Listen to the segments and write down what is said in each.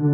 It's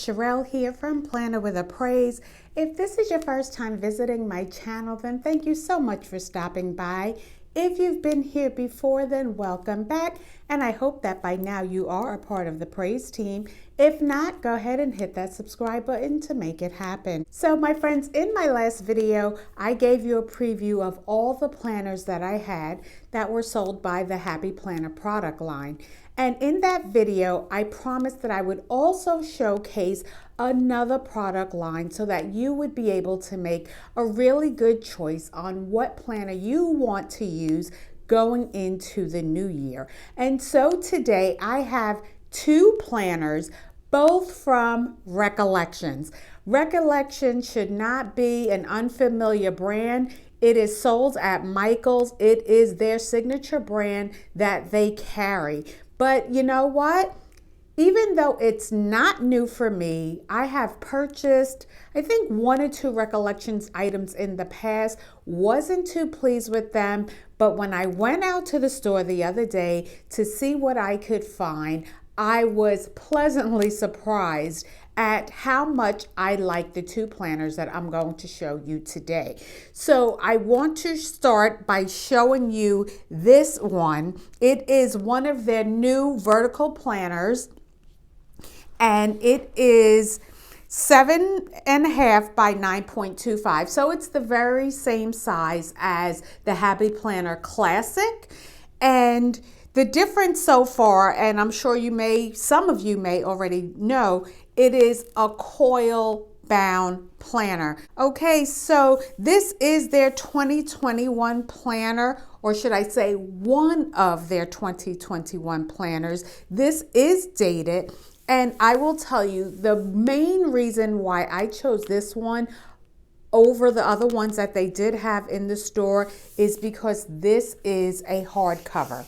Charyl here from Planner with a Praise. If this is your first time visiting my channel, then thank you so much for stopping by. If you've been here before, then welcome back. And I hope that by now you are a part of the Praise team. If not, go ahead and hit that subscribe button to make it happen. So my friends, in my last video, I gave you a preview of all the planners that I had that were sold by the Happy Planner product line. And in that video, I promised that I would also showcase another product line so that you would be able to make a really good choice on what planner you want to use going into the new year. And so today I have two planners, both from Recollections. Recollections should not be an unfamiliar brand. It is sold at Michael's. It is their signature brand that they carry. But you know what? Even though it's not new for me, I have purchased, I think, 1 or 2 Recollections items in the past. Wasn't too pleased with them, but when I went out to the store the other day to see what I could find, I was pleasantly surprised at how much I like the 2 planners that I'm going to show you today. So I want to start by showing you this one. It is one of their new vertical planners, and it is 7.5 by 9.25. So it's the very same size as the Happy Planner Classic. And the difference so far, and I'm sure some of you may already know, it is a coil bound planner. Okay, so this is their 2021 planner, or should I say one of their 2021 planners. This is dated, and I will tell you the main reason why I chose this one over the other ones that they did have in the store is because this is a hardcover.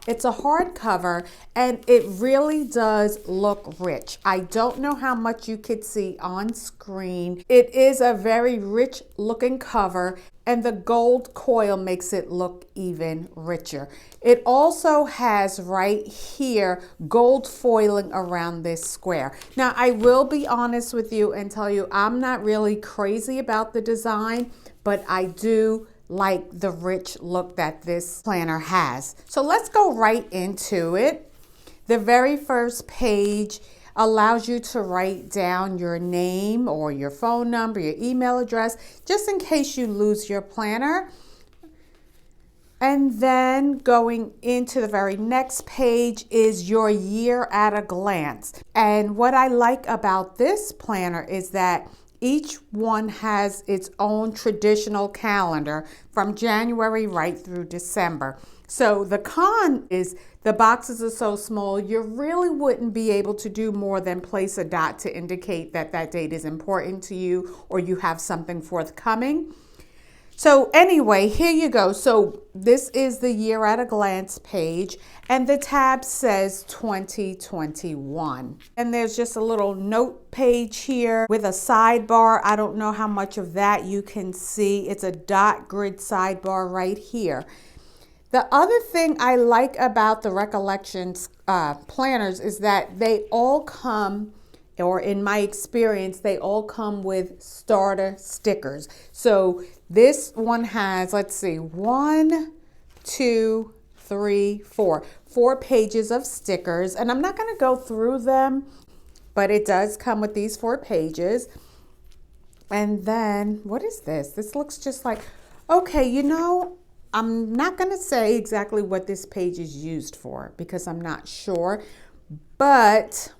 It's a hardcover, and it really does look rich. I don't know how much you could see on screen. It is a very rich looking cover, and the gold coil makes it look even richer. It also has right here gold foiling around this square. Now, I will be honest with you and tell you I'm not really crazy about the design, but I do like the rich look that this planner has. So let's go right into it. The very first page allows you to write down your name or your phone number, your email address, just in case you lose your planner. And then going into the very next page is your year at a glance. And what I like about this planner is that each one has its own traditional calendar from January right through December. So the con is the boxes are so small, you really wouldn't be able to do more than place a dot to indicate that that date is important to you or you have something forthcoming. So anyway, here you go. So this is the year at a glance page, and the tab says 2021. And there's just a little note page here with a sidebar. I don't know how much of that you can see. It's a dot grid sidebar right here. The other thing I like about the Recollections planners is that they all come, or in my experience, they all come with starter stickers. So this one has, let's see, 1, 2, 3, 4. 4 pages of stickers. And I'm not going to go through them, but it does come with these 4 pages. And then, what is this? This looks just like, okay, you know, I'm not going to say exactly what this page is used for because I'm not sure, but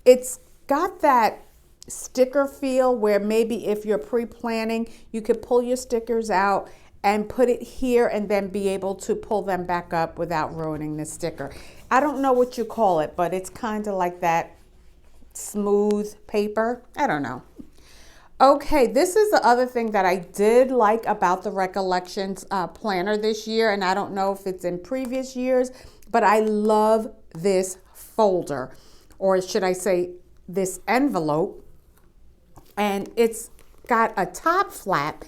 it's got that sticker feel where maybe if you're pre-planning, you could pull your stickers out and put it here and then be able to pull them back up without ruining the sticker. I don't know what you call it, but it's kind of like that smooth paper. I don't know. Okay, this is the other thing that I did like about the Recollections planner this year, and I don't know if it's in previous years, but I love this folder, or should I say this envelope, and it's got a top flap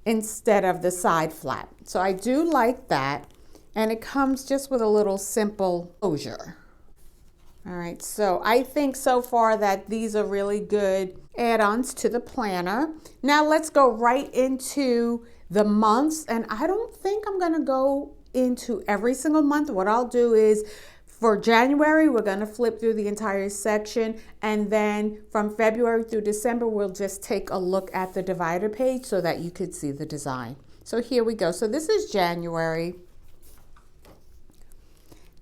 instead of the side flap. So I do like that. And it comes just with a little simple closure. All right, so I think so far that these are really good add-ons to the planner. Now let's go right into the months, and I don't think I'm gonna go into every single month. What I'll do is for January, we're gonna flip through the entire section, and then from February through December, we'll just take a look at the divider page so that you could see the design. So here we go. So this is January.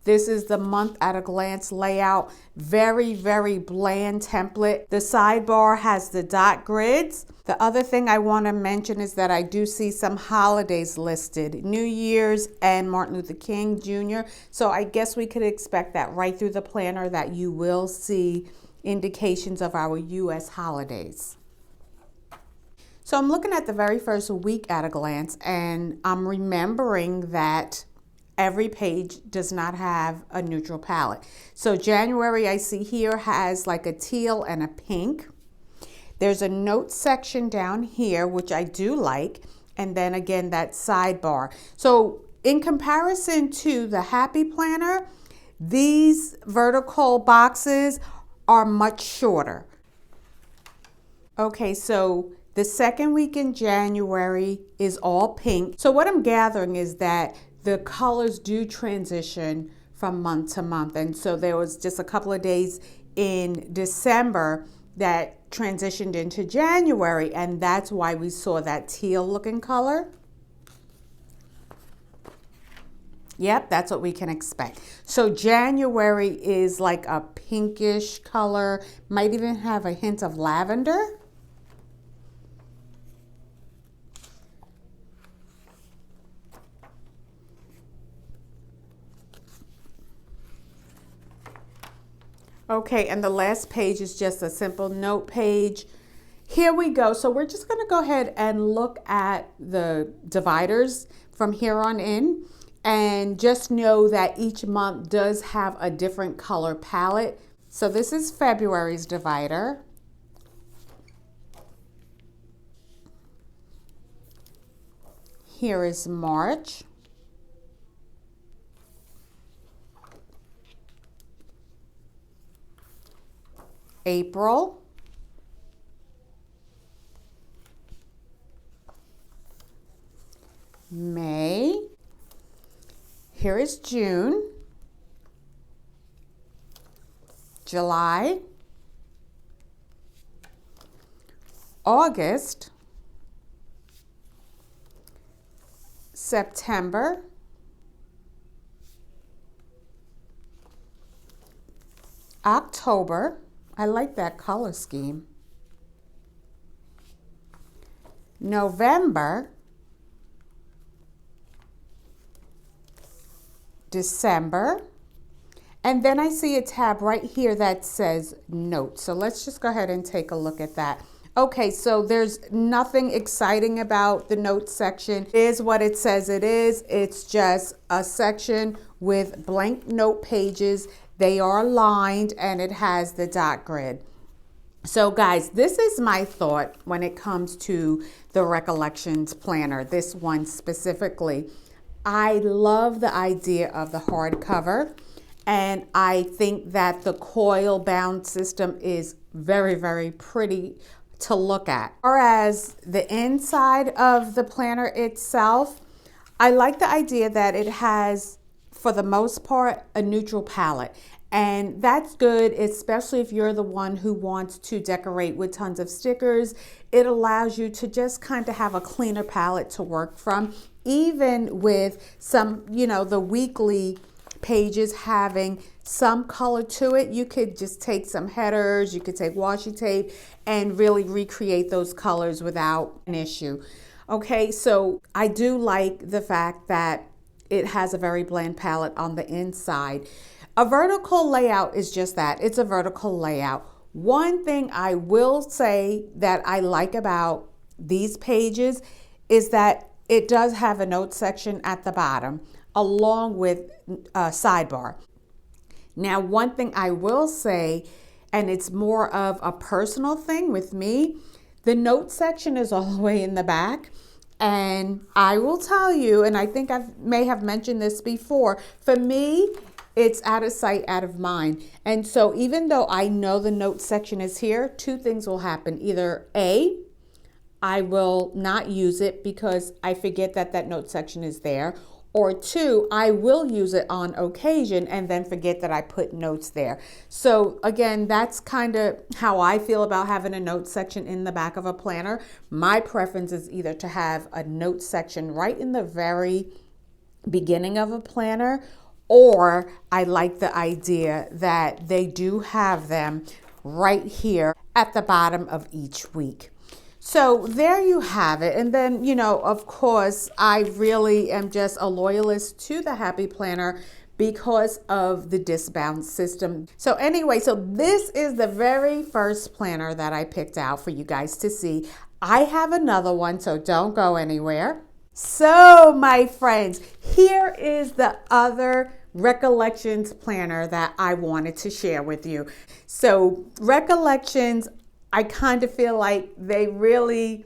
This is the month at a glance layout. Very, very bland template. The sidebar has the dot grids. The other thing I want to mention is that I do see some holidays listed, New Year's and Martin Luther King Jr. So I guess we could expect that right through the planner that you will see indications of our US holidays. So I'm looking at the very first week at a glance, and I'm remembering that every page does not have a neutral palette. So January, I see here, has like a teal and a pink. There's a note section down here, which I do like. And then again, that sidebar. So in comparison to the Happy Planner, these vertical boxes are much shorter. Okay, so the second week in January is all pink. So what I'm gathering is that the colors do transition from month to month. And so there was just a couple of days in December that transitioned into January, and that's why we saw that teal looking color. Yep, that's what we can expect. So January is like a pinkish color, might even have a hint of lavender. Okay, and the last page is just a simple note page. Here we go. So we're just going to go ahead and look at the dividers from here on in. And just know that each month does have a different color palette. So this is February's divider. Here is March. April, May, here is June, July, August, September, October. I like that color scheme. November, December, and then I see a tab right here that says notes. So let's just go ahead and take a look at that. Okay, so there's nothing exciting about the notes section. It is what it says it is. It's just a section with blank note pages. They are lined and it has the dot grid. So guys, this is my thought when it comes to the Recollections planner, this one specifically. I love the idea of the hardcover, and I think that the coil bound system is very, very pretty to look at. Whereas the inside of the planner itself, I like the idea that it has, for the most part, a neutral palette. And that's good, especially if you're the one who wants to decorate with tons of stickers. It allows you to just kind of have a cleaner palette to work from, even with some, the weekly pages having some color to it. You could just take some headers, you could take washi tape and really recreate those colors without an issue. Okay, so I do like the fact that it has a very bland palette on the inside. A vertical layout is just that. It's a vertical layout. One thing I will say that I like about these pages is that it does have a note section at the bottom along with a sidebar. Now, one thing I will say, and it's more of a personal thing with me, The note section is all the way in the back. And I will tell you, and I think I may have mentioned this before, for me, it's out of sight, out of mind. And so even though I know the note section is here, two things will happen. Either A, I will not use it because I forget that that note section is there. Or two, I will use it on occasion and then forget that I put notes there. So again, that's kind of how I feel about having a note section in the back of a planner. My preference is either to have a note section right in the very beginning of a planner, or I like the idea that they do have them right here at the bottom of each week. So there you have it. And then, you know, of course, I really am just a loyalist to the Happy Planner because of the disbound system. So anyway, so this is the very first planner that I picked out for you guys to see. I have another one, so don't go anywhere. So my friends, here is the other Recollections planner that I wanted to share with you. So Recollections, I kind of feel like they really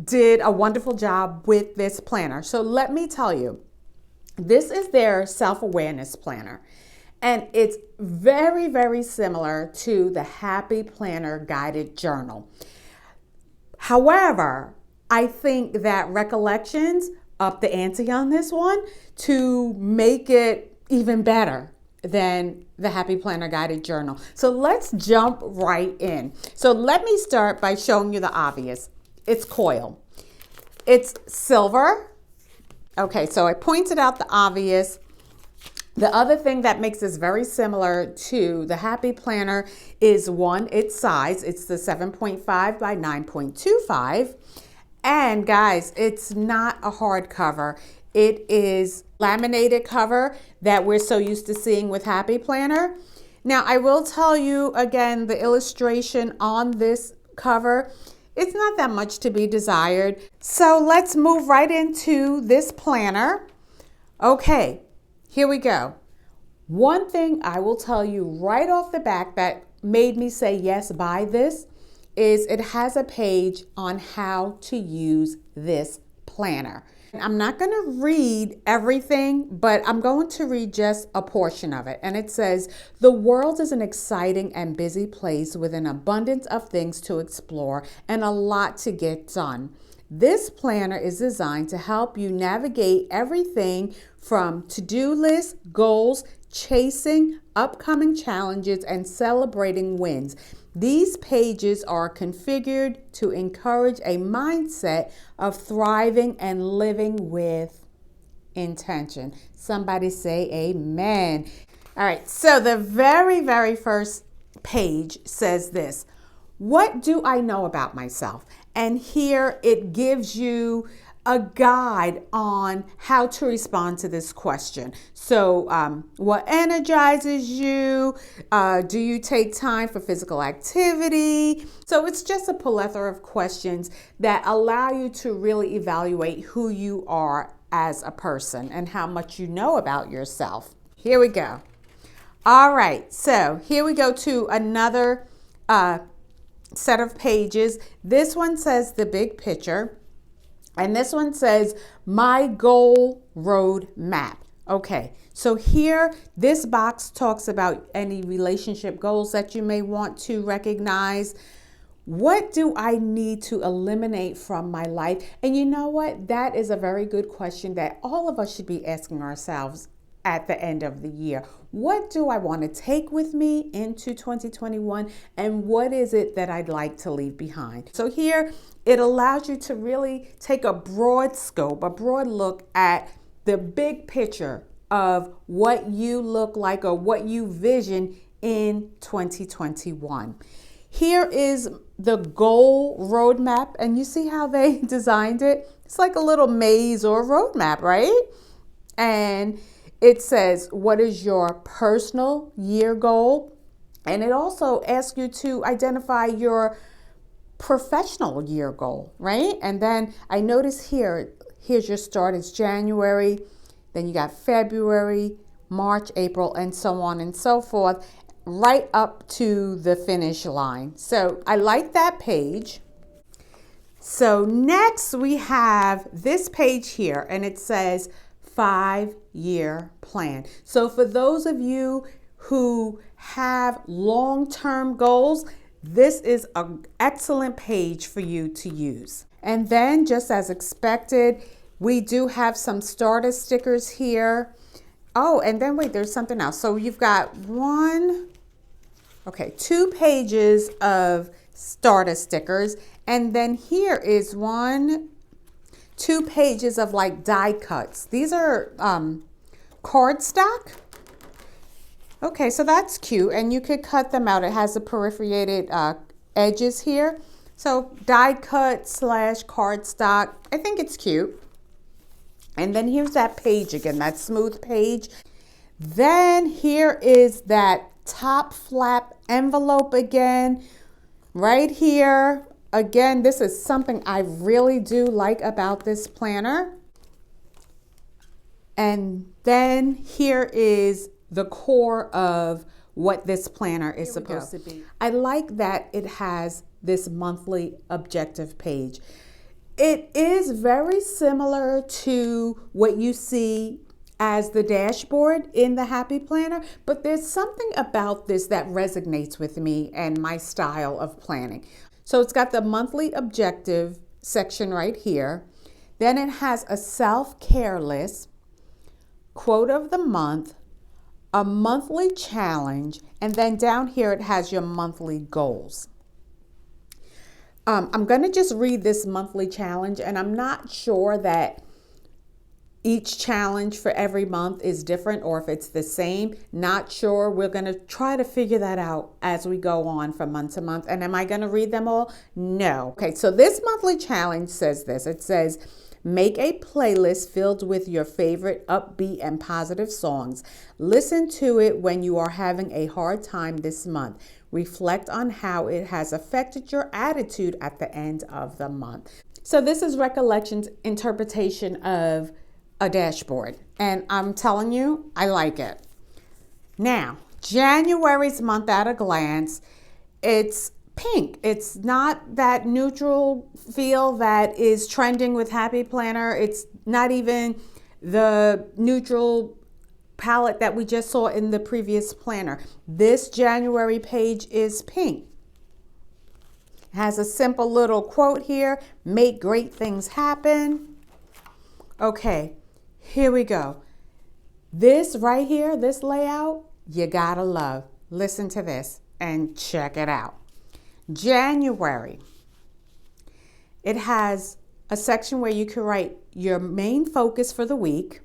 did a wonderful job with this planner. So let me tell you, this is their self-awareness planner. And it's very, very similar to the Happy Planner Guided Journal. However, I think that Recollections upped the ante on this one to make it even better than the Happy Planner Guided Journal. So let's jump right in. So let me start by showing you the obvious. It's coil. It's silver. Okay, so I pointed out the obvious. The other thing that makes this very similar to the Happy Planner is one, its size. It's the 7.5 by 9.25. And guys, it's not a hardcover. It is laminated cover that we're so used to seeing with Happy Planner. Now, I will tell you again, the illustration on this cover, it's not that much to be desired. So let's move right into this planner. Okay, here we go. One thing I will tell you right off the back that made me say yes, buy this, is it has a page on how to use this planner. I'm not going to read everything, but I'm going to read just a portion of it. And it says, the world is an exciting and busy place with an abundance of things to explore and a lot to get done. This planner is designed to help you navigate everything from to-do lists, goals, chasing upcoming challenges, and celebrating wins. These pages are configured to encourage a mindset of thriving and living with intention. Somebody say amen. All right, so the very, very first page says this: what do I know about myself? And here it gives you a guide on how to respond to this question. So what energizes you? Do you take time for physical activity? So it's just a plethora of questions that allow you to really evaluate who you are as a person and how much you know about yourself. Here we go. All right, so here we go to another set of pages. This one says the big picture. And this one says, my goal road map. Okay, so here, this box talks about any relationship goals that you may want to recognize. What do I need to eliminate from my life? And you know what? That is a very good question that all of us should be asking ourselves at the end of the year. What do I want to take with me into 2021? And what is it that I'd like to leave behind? So here, it allows you to really take a broad scope, a broad look at the big picture of what you look like or what you vision in 2021. Here is the goal roadmap, and you see how they designed it? It's like a little maze or roadmap, right? And it says, what is your personal year goal? And it also asks you to identify your professional year goal, right? And then I notice here, here's your start, it's January, then you got February, March, April, and so on and so forth, right up to the finish line. So I like that page. So next we have this page here, and it says 5-year plan. So for those of you who have long-term goals, this is an excellent page for you to use. And then, just as expected, we do have some starter stickers here. Oh, and then wait, there's something else. So you've got 2 pages of starter stickers, and then here is 2 pages of like die cuts. These are cardstock. Okay, so that's cute, and you could cut them out. It has the perforated edges here. So die cut / cardstock. I think it's cute. And then here's that page again, that smooth page. Then here is that top flap envelope again, right here. Again, this is something I really do like about this planner. And then here is the core of what this planner is supposed to be. I like that it has this monthly objective page. It is very similar to what you see as the dashboard in the Happy Planner, but there's something about this that resonates with me and my style of planning. So it's got the monthly objective section right here. Then it has a self-care list, quote of the month, a monthly challenge, and then down here it has your monthly goals. I'm going to just read this monthly challenge, and I'm not sure that each challenge for every month is different or if it's the same. Not sure. We're going to try to figure that out as we go on from month to month. And am I going to read them all? No. Okay, so this monthly challenge says this. It says, make a playlist filled with your favorite upbeat and positive songs. Listen to it when you are having a hard time this month. Reflect on how it has affected your attitude at the end of the month. So this is Recollections' interpretation of a dashboard, and I'm telling you, I like it. Now, January's month at a glance, it's pink. It's not that neutral feel that is trending with Happy Planner. It's not even the neutral palette that we just saw in the previous planner. This January page is pink. It has a simple little quote here, make great things happen. Okay, here we go. This right here, this layout, you gotta love. Listen to this and check it out. January, it has a section where you can write your main focus for the week,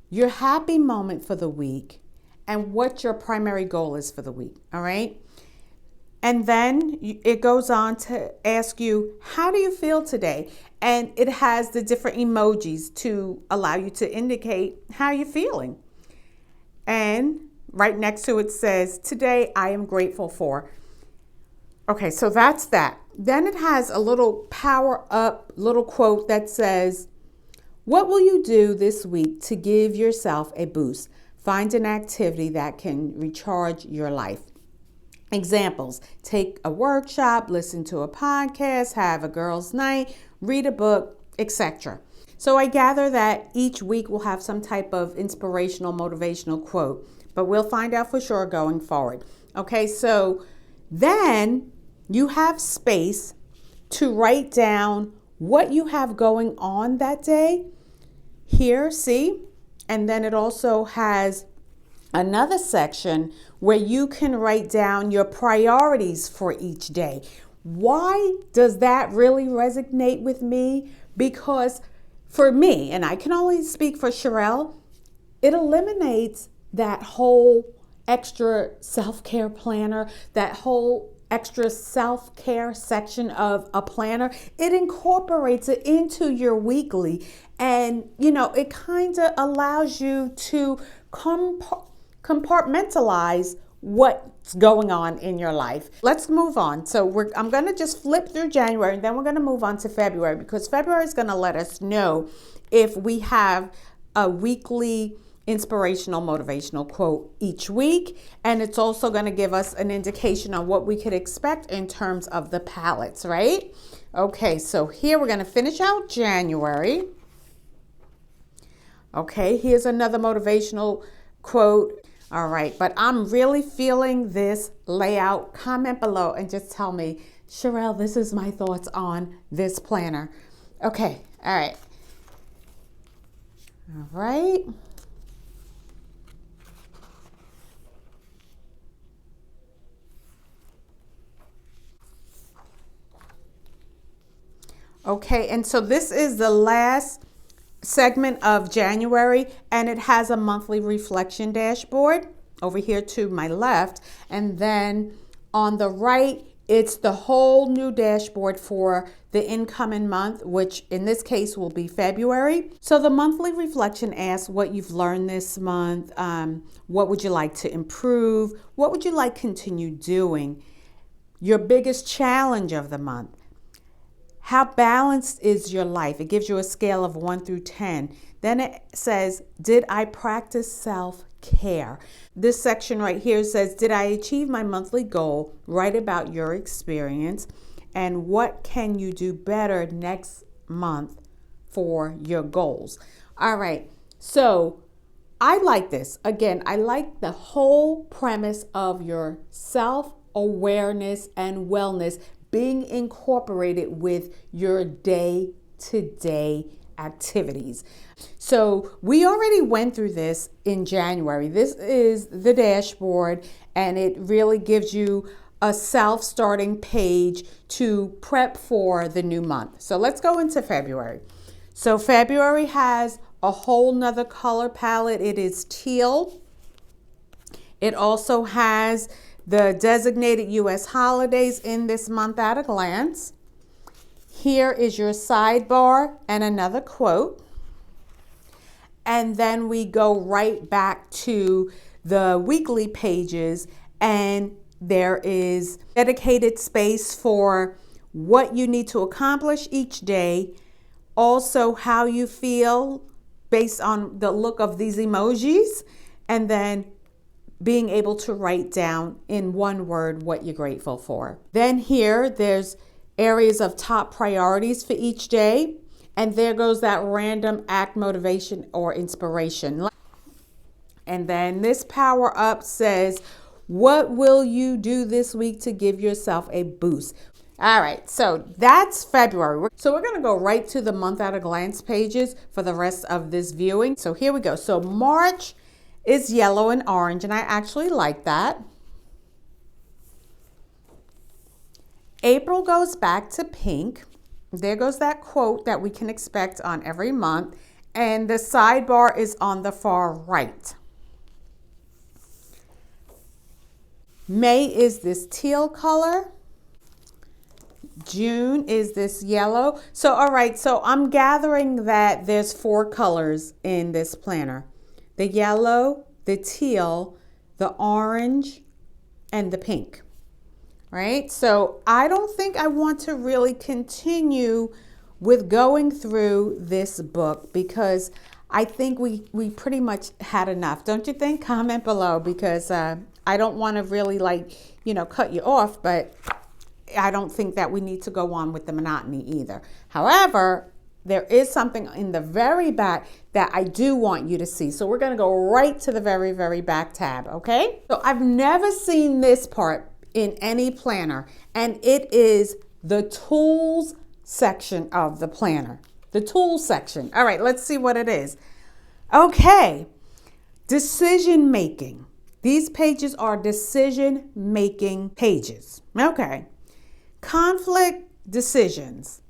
your happy moment for the week, and what your primary goal is for the week, all right? And then it goes on to ask you, how do you feel today? And it has the different emojis to allow you to indicate how you're feeling. And right next to it says, today I am grateful for. Okay, so that's that. Then it has a little power up little quote that says, what will you do this week to give yourself a boost? Find an activity that can recharge your life. Examples, take a workshop, listen to a podcast, have a girls' night, read a book, etc. So I gather that each week we'll have some type of inspirational, motivational quote, but we'll find out for sure going forward. Okay, so then you have space to write down what you have going on that day. Here, see? And then it also has another section where you can write down your priorities for each day. Why does that really resonate with me? Because for me, and I can only speak for Charyl, it eliminates that whole extra self-care planner, that whole extra self-care section of a planner. It incorporates it into your weekly, and it kind of allows you to compartmentalize what's going on in your life. Let's move on. So I'm going to just flip through January, and then we're going to move on to February, because February is going to let us know if we have a weekly inspirational, motivational quote each week. And it's also going to give us an indication on what we could expect in terms of the palettes, right? Okay, so here we're going to finish out January. Okay, here's another motivational quote. All right, but I'm really feeling this layout. Comment below and just tell me, Sha-rel, this is my thoughts on this planner. Okay, all right. All right. Okay, and so this is the last segment of January, and it has a monthly reflection dashboard over here to my left, and then on the right it's the whole new dashboard for the incoming month, which in this case will be February. So the monthly reflection asks what you've learned this month, what would you like to improve, what would you like to continue doing, your biggest challenge of the month. How balanced is your life? It gives you a scale of 1 through 10. Then it says, did I practice self-care? This section right here says, did I achieve my monthly goal? Write about your experience and what can you do better next month for your goals. All right, so I like this. Again, I like the whole premise of your self-awareness and wellness being incorporated with your day-to-day activities. So we already went through this in January. This is the dashboard, and it really gives you a self-starting page to prep for the new month. So let's go into February. So February has a whole nother color palette. It is teal. It also has the designated U.S. holidays in this month at a glance. Here is your sidebar and another quote. And then we go right back to the weekly pages, and there is dedicated space for what you need to accomplish each day, also how you feel based on the look of these emojis, and then being able to write down in one word what you're grateful for. Then here, there's areas of top priorities for each day. And there goes that random act, motivation, or inspiration. And then this power up says, what will you do this week to give yourself a boost? All right, so that's February. So we're gonna go right to the month at a glance pages for the rest of this viewing. So here we go. So March is yellow and orange, and I actually like that. April goes back to pink. There goes that quote that we can expect on every month, and the sidebar is on the far right. May is this teal color. June is this yellow. So all right, so I'm gathering that there's 4 colors in this planner. The yellow, the teal, the orange, and the pink, right? So I don't think I want to really continue with going through this book because I think we pretty much had enough. Don't you think? Comment below, because I don't want to really cut you off, but I don't think that we need to go on with the monotony either. However, there is something in the very back that I do want you to see. So we're going to go right to the very, very back tab, okay? So I've never seen this part in any planner, and it is the tools section of the planner. The tools section. All right, let's see what it is. Okay, decision making. These pages are decision making pages. Okay, conflict decisions.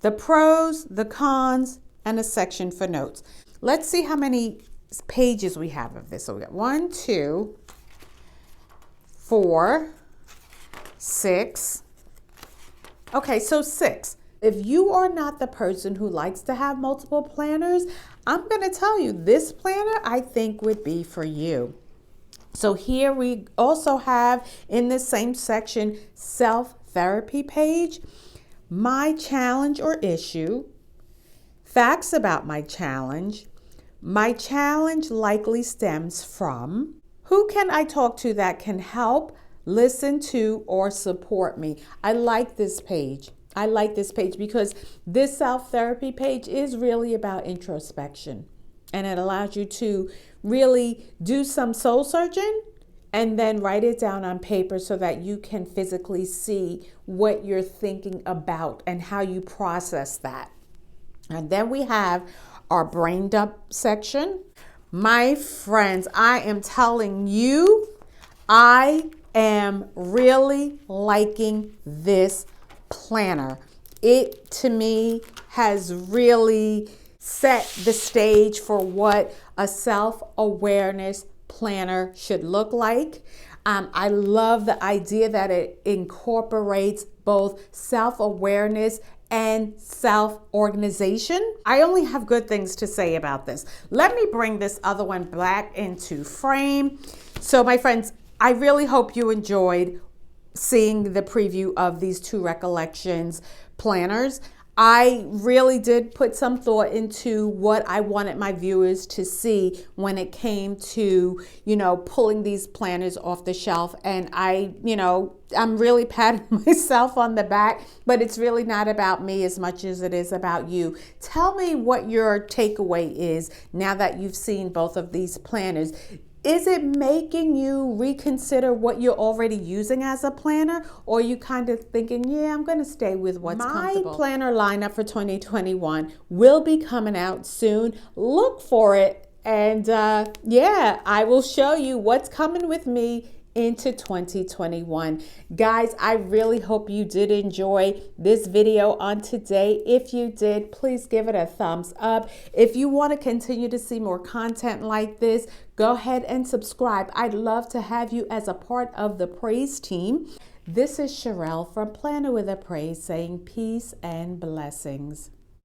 The pros, the cons, and a section for notes. Let's see how many pages we have of this. So we got 1, 2, 4, 6. Okay, so 6. If you are not the person who likes to have multiple planners, I'm going to tell you this planner I think would be for you. So here we also have in this same section, self-therapy page, my challenge or issue, facts about my challenge likely stems from, who can I talk to that can help, listen to, or support me. I like this page. I like this page because this self-therapy page is really about introspection, and it allows you to really do some soul searching and then write it down on paper so that you can physically see what you're thinking about and how you process that. And then we have our brain dump section. My friends, I am telling you, I am really liking this planner. It, to me, has really set the stage for what a self-awareness planner should look like. I love the idea that it incorporates both self-awareness and self-organization. I only have good things to say about this. Let me bring this other one back into frame. So my friends, I really hope you enjoyed seeing the preview of these two Recollections planners. I really did put some thought into what I wanted my viewers to see when it came to, pulling these planners off the shelf. And I'm really patting myself on the back, but it's really not about me as much as it is about you. Tell me what your takeaway is now that you've seen both of these planners. Is it making you reconsider what you're already using as a planner? Or are you kind of thinking, yeah, I'm going to stay with what's comfortable? My planner lineup for 2021 will be coming out soon. Look for it. And I will show you what's coming with me into 2021. Guys, I really hope you did enjoy this video on today. If you did, please give it a thumbs up. If you want to continue to see more content like this, go ahead and subscribe. I'd love to have you as a part of the praise team. This is Charyl from Planner with a Praise saying peace and blessings.